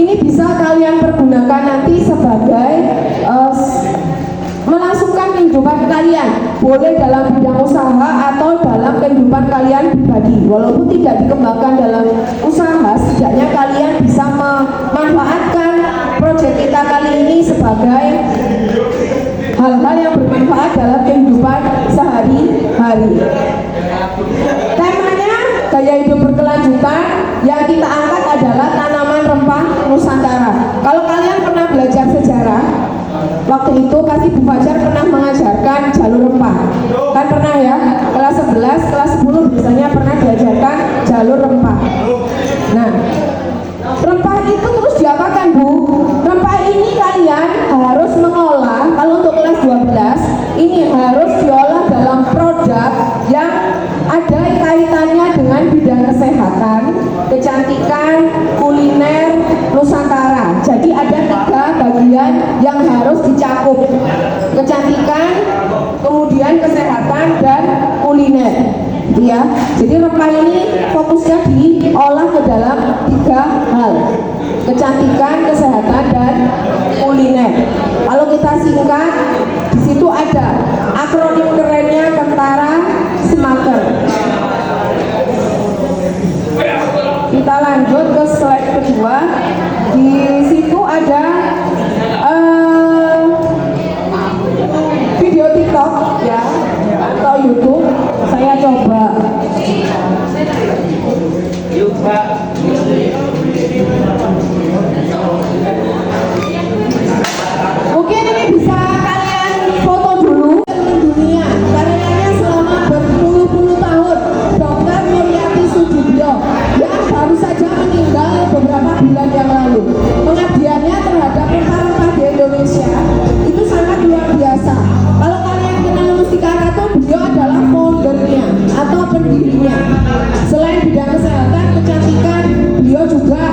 ini bisa kalian pergunakan nanti sebagai melangsungkan kehidupan kalian, boleh dalam bidang usaha atau dalam kehidupan kalian pribadi. Walaupun tidak dikembangkan dalam usaha, setidaknya kalian bisa memanfaatkan proyek kita kali ini sebagai hal-hal yang bermanfaat dalam kehidupan sehari-hari. Temanya gaya hidup berkelanjutan, yang kita angkat adalah tanaman rempah Nusantara. Kalau kalian pernah belajar sejarah, waktu itu pasti Bu Fajar pernah mengajarkan jalur rempah. Kan pernah ya? Kelas 11, kelas 10 biasanya pernah diajarkan jalur rempah. Nah, rempah itu terus diapakan, Bu? Rempah ini kalian harus mengolah, kalau untuk kelas 12 ini harus diolah dalam produk yang ada kaitannya dengan bidang kesehatan, kecantikan, kuliner Nusantara. Jadi ada 3 bagian yang harus dicakup: kecantikan, kemudian kesehatan, dan kuliner. Ya, jadi rempah ini fokusnya diolah ke dalam 3 hal: kecantikan, kesehatan, dan kuliner. Kalau kita singkat, di situ ada akronim kerennya Kentara Semaker. Kita lanjut ke slide kedua. Di situ ada video TikTok ya atau YouTube. Saya coba. Mungkin ini bisa kalian foto dulu. Dunia karyanya selama berpuluh-puluh tahun, Dr. Nuryati Sudibyo yang baru saja meninggal beberapa bulan yang lalu. Pengabdiannya terhadap rempah-rempah di Indonesia itu sangat luar biasa. Kalau kalian kenal Mustika Ratu, beliau adalah foundernya atau pendirinya. Selain bidang kesehatan, kecantikan, beliau juga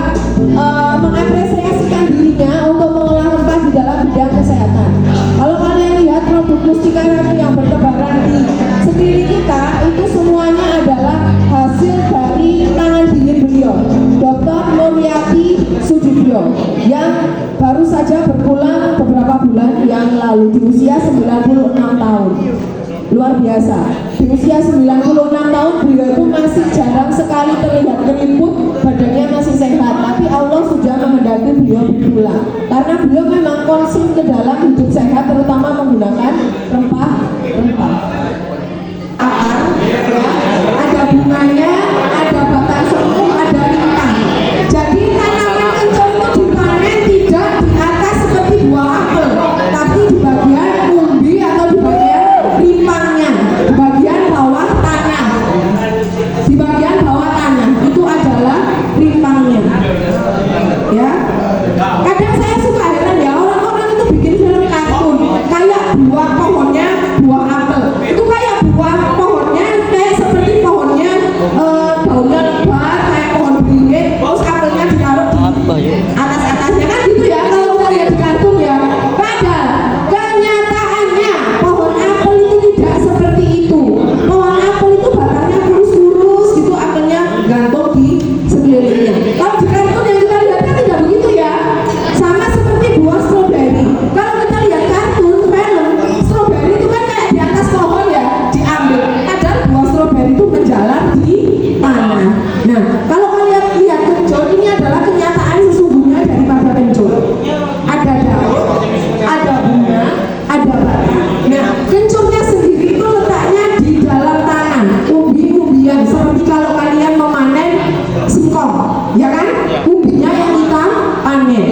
mengapresiasikan dirinya untuk mengolah rempah di dalam bidang kesehatan. Kalau kalian lihat produk Mustika Ratu yang bertebaran di sekeliling kita, itu semuanya adalah hasil dari tangan dingin beliau, Dr. Nuryati Sudibyo, yang baru saja berpulang beberapa bulan yang lalu di usia 96 tahun. Luar biasa. Di usia 96 tahun beliau itu masih jarang sekali terlihat keriput, badannya masih sehat, tapi Allah sudah menghendaki beliau berpulang karena beliau memang konsen ke dalam hidup sehat, terutama menggunakan rempah-rempah. Ada bunganya, ada batang sepuh, ada rintang. Jadi tanaman kencur itu dipanen tidak di atas seperti buah apel, tapi di bagian umbi atau di bagian rimpangnya, di bagian bawah tanah. Di bagian bawah tanah itu adalah rimpangnya. Ya. Kadang saya suka heran ya, orang-orang itu bikin film kartun kayak buah pohonnya buah apel. Itu kayak buah pohonnya kayak seperti pohonnya daunnya lebat kayak pohon beringin, terus apelnya ditaruh di atas-atasnya, kan gitu ya kalau kita lihat di kartun ya. Padahal kenyataannya pohon apel itu tidak seperti itu. Pohon apel itu batangnya lurus-lurus gitu, apelnya gantung di sekelilingnya. Kalau di kartun yang kita lihat kan tidak begitu ya. Sama seperti buah stroberi. Kalau kita lihat kartun film, stroberi itu kan kayak di atas pohon ya, diambil. Padahal buah stroberi itu menjalar di tanah. Nah, kalau kalian lihat kencur, ini adalah kenyataan sesungguhnya daripada kencur. Ada daun, ada bunga, ada batang. Nah, kencurnya sendiri itu letaknya di dalam tanah, umbi-umbian. Seperti kalau kalian memanen singkong, ya kan? Umbinya yang kita panen.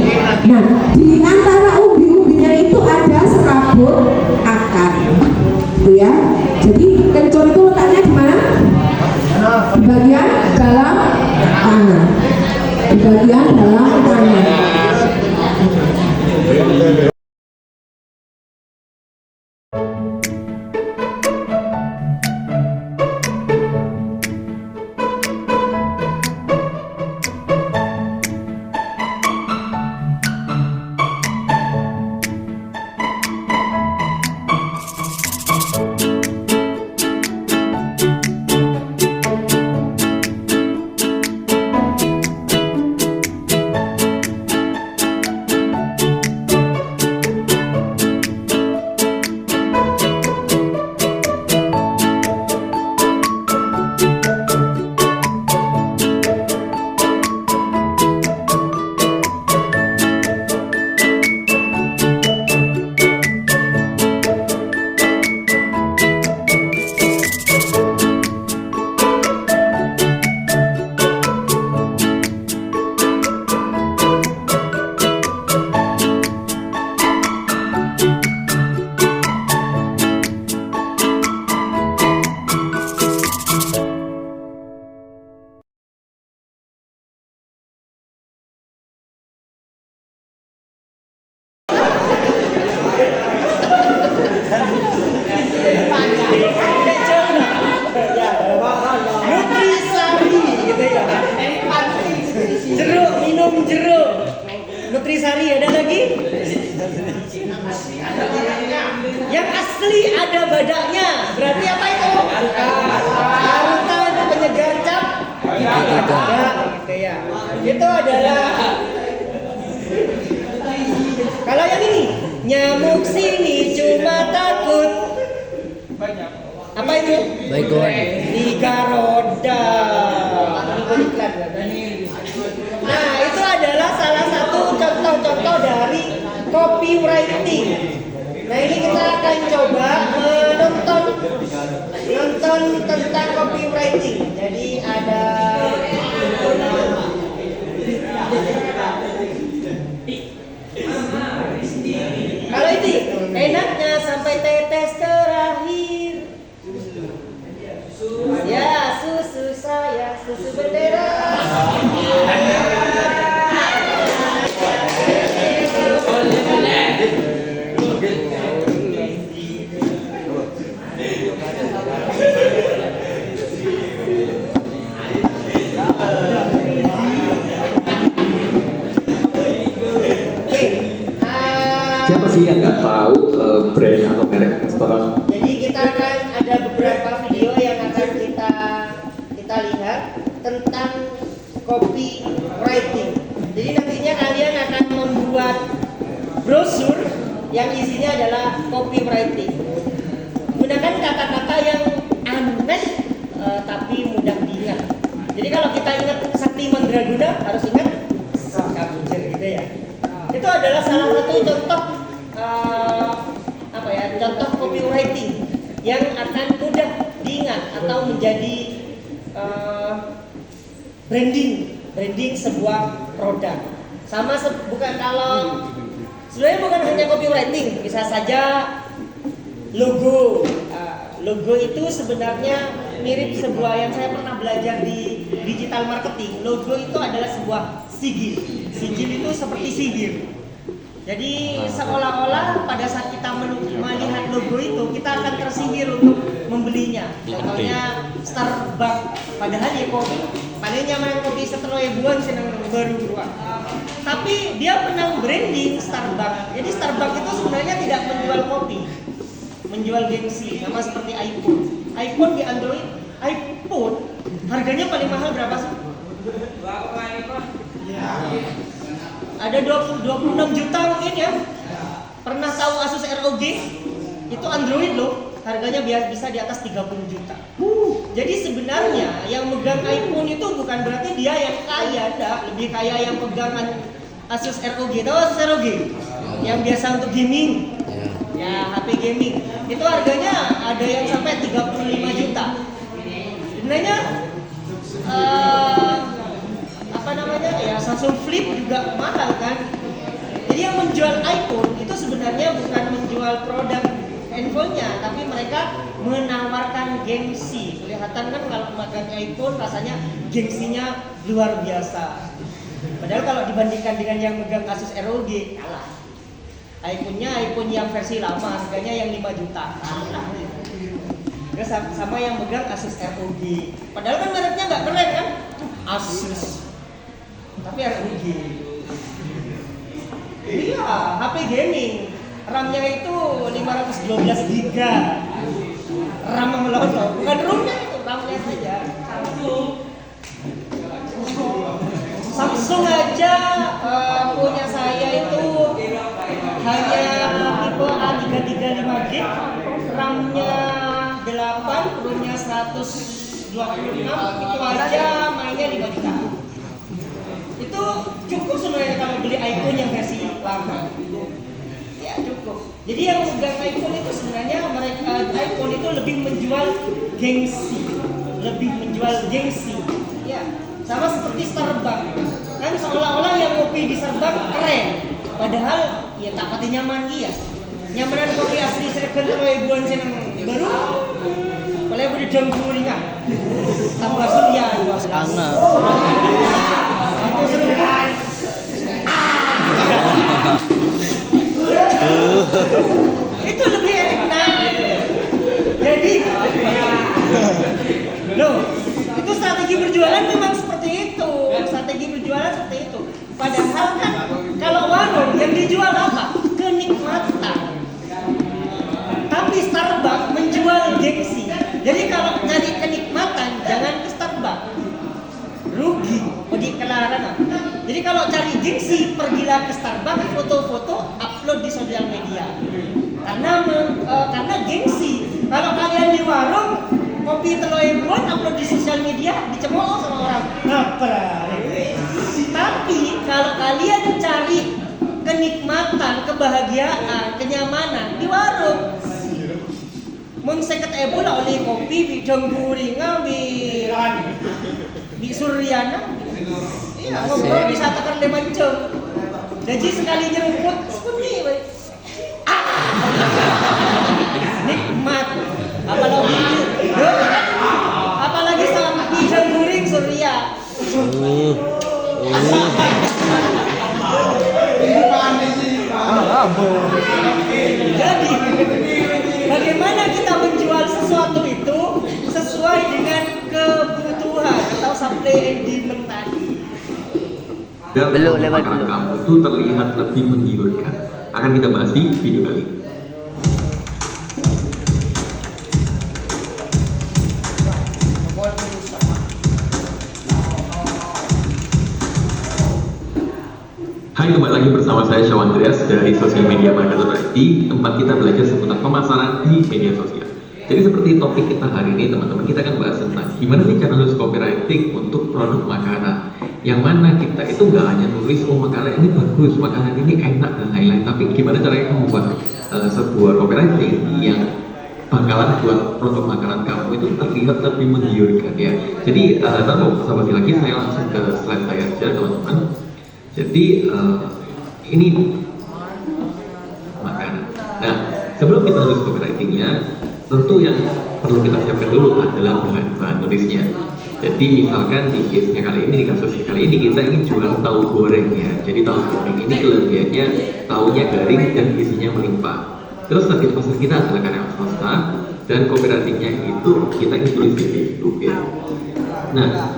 Nah, di antara umbi-umbinya itu ada serabut akar, gitu ya. Jadi kencur itu letaknya di mana? Di bagian dalam tanah. Di bagian dalam tanah. ada badaknya. Berarti apa itu? Larutan penyegar cap. Badak, gitu ya. Itu adalah. Kalau yang ini, nyamuk sini cuma takut. Apa itu? Baygon. Tiga roda. Nah, itu adalah salah satu contoh-contoh dari copywriting. Nah, ini kita akan coba menonton tentang copywriting. Jadi ada kalau ini enaknya sampai tetes terakhir. Ya, susu saya, susu bendera. Siapa sih yang nggak tahu brand atau merek restoran? Jadi kita akan ada beberapa video yang akan kita lihat tentang copywriting. Jadi nantinya kalian akan membuat brosur yang isinya adalah copywriting. Gunakan kata-kata yang aneh tapi mudah diingat. Jadi kalau kita ingat Sakti Mandraguna harus ingat Kabujir gitu ya. Itu adalah salah satu contoh contoh copywriting yang akan mudah diingat atau menjadi branding sebuah produk. Sama bukan kalau sebenarnya bukan hanya copywriting, bisa saja logo. Logo itu sebenarnya mirip sebuah yang saya pernah belajar di digital marketing. Logo itu adalah sebuah sigil. Sigil itu seperti sihir. Jadi seolah-olah pada saat kita melihat logo itu kita akan tersihir untuk membelinya. Contohnya Starbucks, padahal ya kopi paling nyaman kopi setelah buan senang baru keluar. Tapi dia menang branding Starbucks. Jadi Starbucks itu sebenarnya tidak menjual kopi, menjual gengsi, sama seperti iPhone. iPhone di Android, iPhone harganya paling mahal berapa sih? Ada 26 juta mungkin ya. Pernah tahu Asus ROG? Itu Android loh, harganya bisa di atas 30 juta. Jadi sebenarnya yang megang iPhone itu bukan berarti dia yang kaya, lebih kaya yang pegangan Asus ROG. Tahu Asus ROG? Yang biasa untuk gaming. Ya, HP gaming. Itu harganya ada yang sampai 35 juta. Sebenarnya ya Samsung Flip juga mahal kan. Jadi yang menjual iPhone itu sebenarnya bukan menjual produk handphonenya, tapi mereka menawarkan gengsi. Kelihatan kan kalau memakai iPhone rasanya gengsinya luar biasa. Padahal kalau dibandingkan dengan yang megang Asus ROG kalah. iPhone-nya iPhone yang versi lama harganya yang 5 juta. Terus sama yang megang Asus ROG. Padahal kan mereknya nggak keren kan? Asus. Tapi ROG. Iya, HP gaming. RAM-nya itu 512 GB. RAM melonjak. Bukan RAM-nya itu, RAM-nya saja. Samsung aja punya saya itu hanya tipe A335G, RAM-nya 8, ROM-nya 126, itu aja mainnya 5 juta. Itu cukup sebenarnya kalau beli iPhone yang versi lama. Ya cukup. Jadi yang megang iPhone itu sebenarnya iPhone itu lebih menjual gengsi. Ya, sama seperti Starbucks. Kan seolah-olah yang kopi di Starbucks keren. Padahal ya tak pati nyaman iya. Nyamanan kopi asli seregen kalau ibuan seneng baru. Kalau ibu di jam kuningan. Tambah surya. Sana. Aku seru kan. Itu lebih enak. Jadi loh, itu strategi berjualan memang seperti itu. Padahal kan kalau warung yang dijual apa? Kenikmatan. Tapi Starbucks ke Starbucks, foto-foto, upload di sosial media. Karena gengsi. Kalau kalian di warung kopi teloibuan upload di sosial media, dicemooh sama orang. Tapi kalau kalian cari kenikmatan, kebahagiaan, kenyamanan di warung, mun seket ebu lah oleh kopi, bi dengguringa, bi suryana, iya ngobrol bisa tekan 5 jam. Jadi sekali jemput, seperti nikmat. Apalagi sama pisang goreng surya. Jadi bagaimana kita menjual sesuatu itu sesuai dengan kebutuhan atau supply and demand tadi. Dan makanan kamu itu terlihat lebih menggiurkan. Akan kita bahas di video kali ini. Hai, kembali lagi bersama saya Syah Andreas dari Social Media Marketer IT, tempat kita belajar seputar pemasaran di media sosial. Jadi seperti topik kita hari ini, teman-teman, kita akan bahas tentang gimana nih cara nulis copywriting untuk produk makanan. Yang mana kita itu nggak hanya nulis, oh makanan ini bagus, makanan ini enak dan lain-lain, tapi gimana caranya membuat sebuah copywriting yang bakalan buat produk makanan kamu itu terlihat lebih menggiurkan ya. Jadi tanpa basa-basi lagi, saya langsung ke slide saya aja, teman-teman. Jadi ini makanan. Nah, sebelum kita nulis copywritingnya, tentu yang perlu kita siapkan dulu adalah bahan tulisnya. Jadi misalkan di case-nya kali ini, di kasusnya kali ini kita ingin jual tahu goreng ya. Jadi tahu goreng ini kelebihannya tahunya garing dan isinya melimpah. Terus target pasar kita adalah karyawan swasta dan copywritingnya itu kita ingin tulis di Facebook ya. Nah,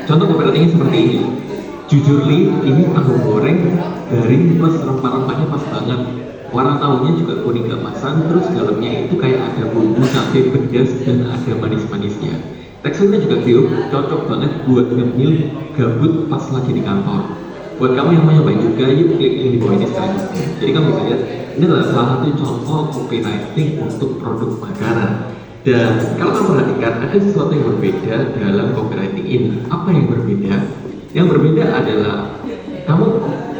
contoh copywritingnya seperti ini. Jujur li, ini tahu goreng garing plus rempah-rempahnya pas banget. Warna tahunya juga kuning keemasan, terus dalamnya itu kayak ada bumbu cabai pedas dan ada manis-manisnya. Teksturnya juga kriuk, cocok banget buat ngemil gabut pas lagi di kantor. Buat kamu yang mau nyobain juga, yuk klik link di bawah ini sekarang. Jadi kamu bisa lihat, ini adalah salah satu contoh copywriting untuk produk makanan. Dan kalau kamu perhatikan, ada sesuatu yang berbeda dalam copywriting ini. Apa yang berbeda? Yang berbeda adalah kamu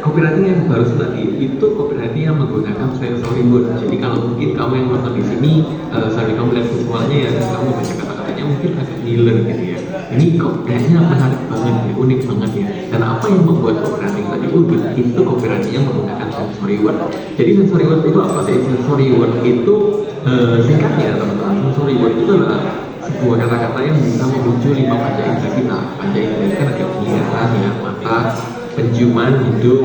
copywriting yang baru tadi itu copywriting yang menggunakan sensory word. Jadi kalau mungkin kamu yang nonton di sini sambil kamu lihat visualnya ya, kamu baca kata-katanya mungkin agak ngiler gitu ya. Ini kok kayaknya menarik banget ya, unik banget ya. Dan apa yang membuat copywriting tadi unik itu copywriting yang menggunakan sensory word. Jadi sensory word itu apa sih? Sensory word itu singkatnya teman-teman. Sensory word itu adalah sebuah kata-kata yang bisa memicu 5 panca indera kita. Panca indera kan ada penglihatan ya, mata, penciuman, hidung,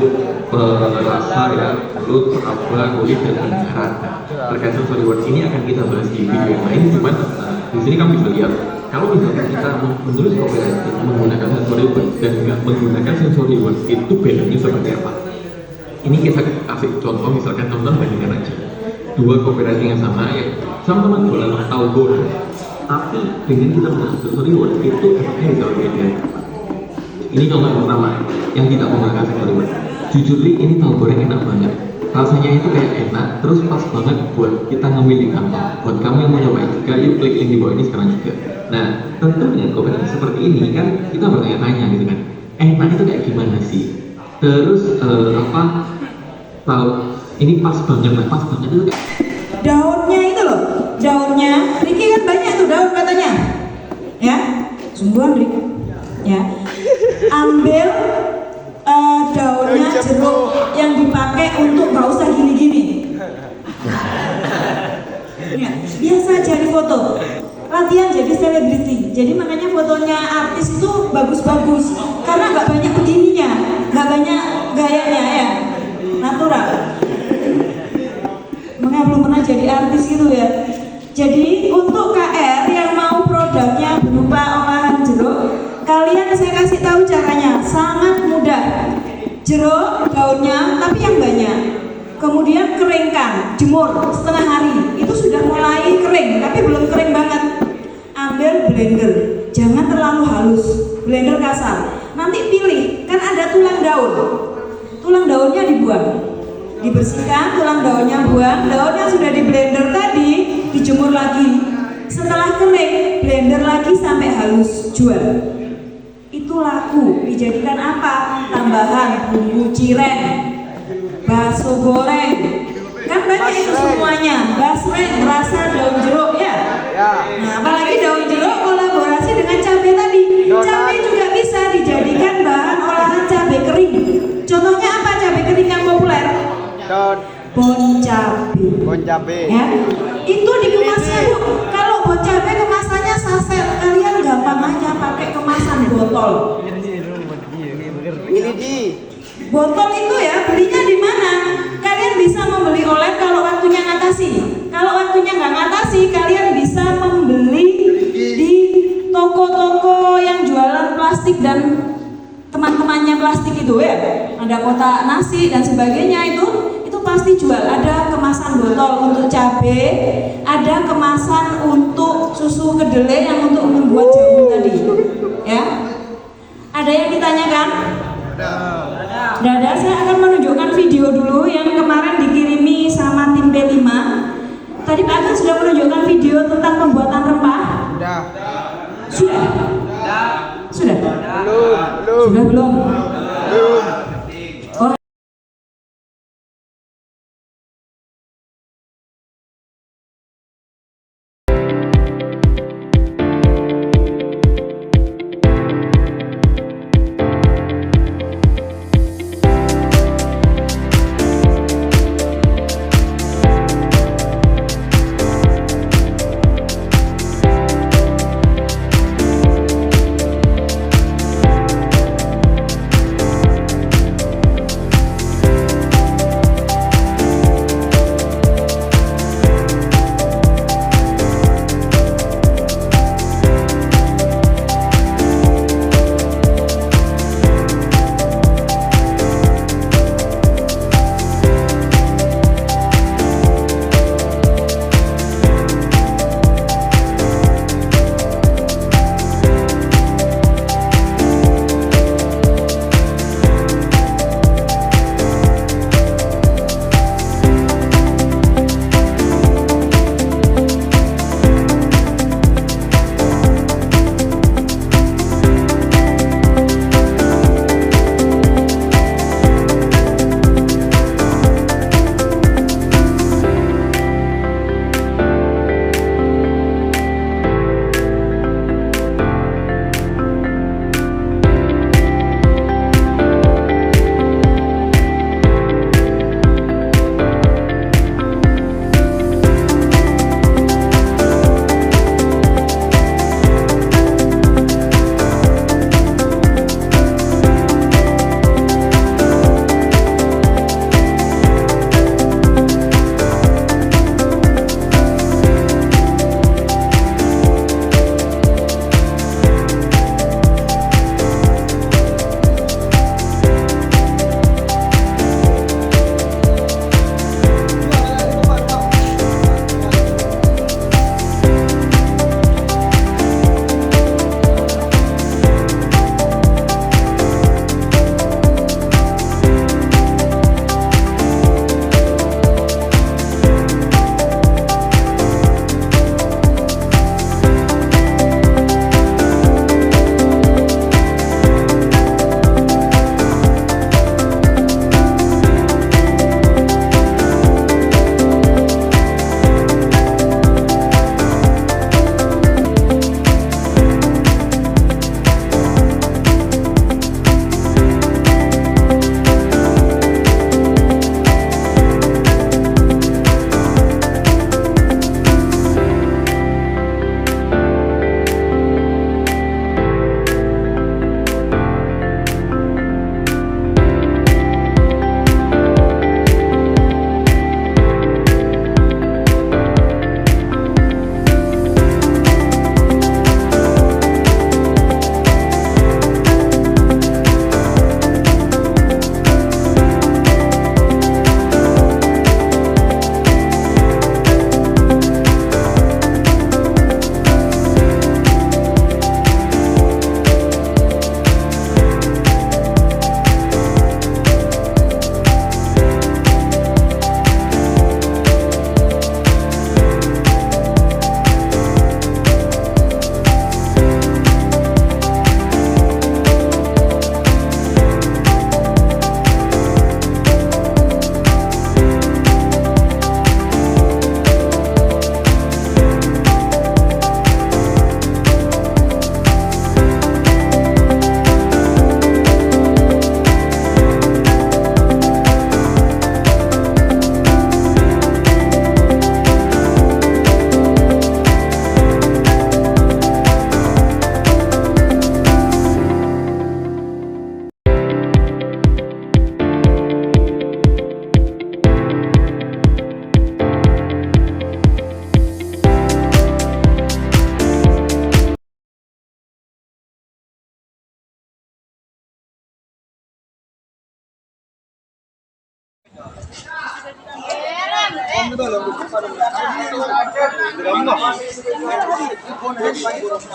rasa ya, mulut, peraba, kulit dan pendengaran. Terkait sensory word ini akan kita bahas di video yang lain. Cuman di sini kamu bisa lihat kalau misalkan kita menulis copywriting menggunakan sensory word dan nggak menggunakan sensory word itu bedanya seperti apa? Ini kita kasih contoh, misalkan teman-teman bandingkan aja dua copywriting yang sama yang sama-sama jualan tahu goreng, tapi dengan kita menggunakan sensory word itu efeknya bisa berbeda. Ini contoh yang pertama yang tidak menggunakan sensory word. Jujur li, ini tahu goreng enak banget. Rasanya itu kayak enak, terus pas banget buat kita ngemil di kantor. Buat kamu yang mau cobain juga, yuk klik link di bawah ini sekarang juga. Nah, tentunya copywriting seperti ini kan kita bertanya-tanya gitu kan, enak itu kayak gimana sih? Terus tahu ini pas banget itu kayak Daunnya itu loh, daunnya Riki kan banyak tuh daun katanya ya, sungguhan Riki ya, ambil daunnya jeruk yang dipakai untuk gak usah gini-gini ya, biasa cari foto latihan jadi selebriti. Jadi makanya fotonya artis itu bagus-bagus karena gak banyak begininya, gak banyak gayanya ya, natural. Makanya belum pernah jadi artis gitu ya. Jadi untuk KR yang mau produknya berupa olahan jeruk, kalian saya kasih tahu caranya, sangat mudah. Jeruk daunnya tapi yang banyak, kemudian keringkan, jemur setengah hari, itu sudah mulai kering tapi belum kering banget. Ambil blender, jangan terlalu halus, blender kasar. Nanti pilih, kan ada tulang daun tulang daunnya dibuang, dibersihkan, tulang daunnya buang, daun yang sudah di blender tadi dijemur lagi, setelah kering blender lagi sampai halus, jual. Itu laku, dijadikan apa? Tambahan bumbu cireng, bakso goreng, kan banyak itu semuanya, basreng, rasa daun jeruk ya. Nah, apalagi daun jeruk kolaborasi dengan cabai tadi. Cabai juga bisa dijadikan bahan olahan cabai kering. Contohnya apa cabai kering yang populer? Bon cabai. Ya, itu dikemasnya Bu. Kalau bon cabai kemasannya saset, kalian gampang aja pakai kemasan botol. Botol itu ya belinya di mana? Kalian bisa membeli oleh kalau waktunya ngatasi. Kalau waktunya nggak ngatasi, kalian bisa membeli di toko-toko yang jualan plastik dan teman-temannya plastik itu ya. Ada kotak nasi dan sebagainya itu pasti jual. Ada kemasan botol untuk cabai, ada kemasan untuk susu kedelai yang untuk membuat jamu tadi. Ya. Ada yang ditanyakan? Udah ada, saya akan menunjukkan video dulu yang kemarin dikirimi sama tim P5. Tadi Pak Agus sudah menunjukkan video tentang pembuatan rempah. Sudah? Sudah? Sudah belum? Oh.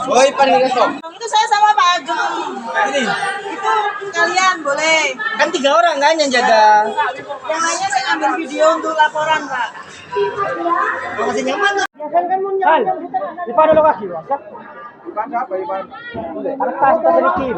Oi, paling itu. Itu saya sama Pak Ageng. Ini Itu kalian boleh. kan 3 orang kan yang jaga. Yang lainnya saya ambil video untuk laporan, Pak. Masih nyaman. Ipan dulu kaki, Pak. Ipan apa, Ipan? Tas sedikit.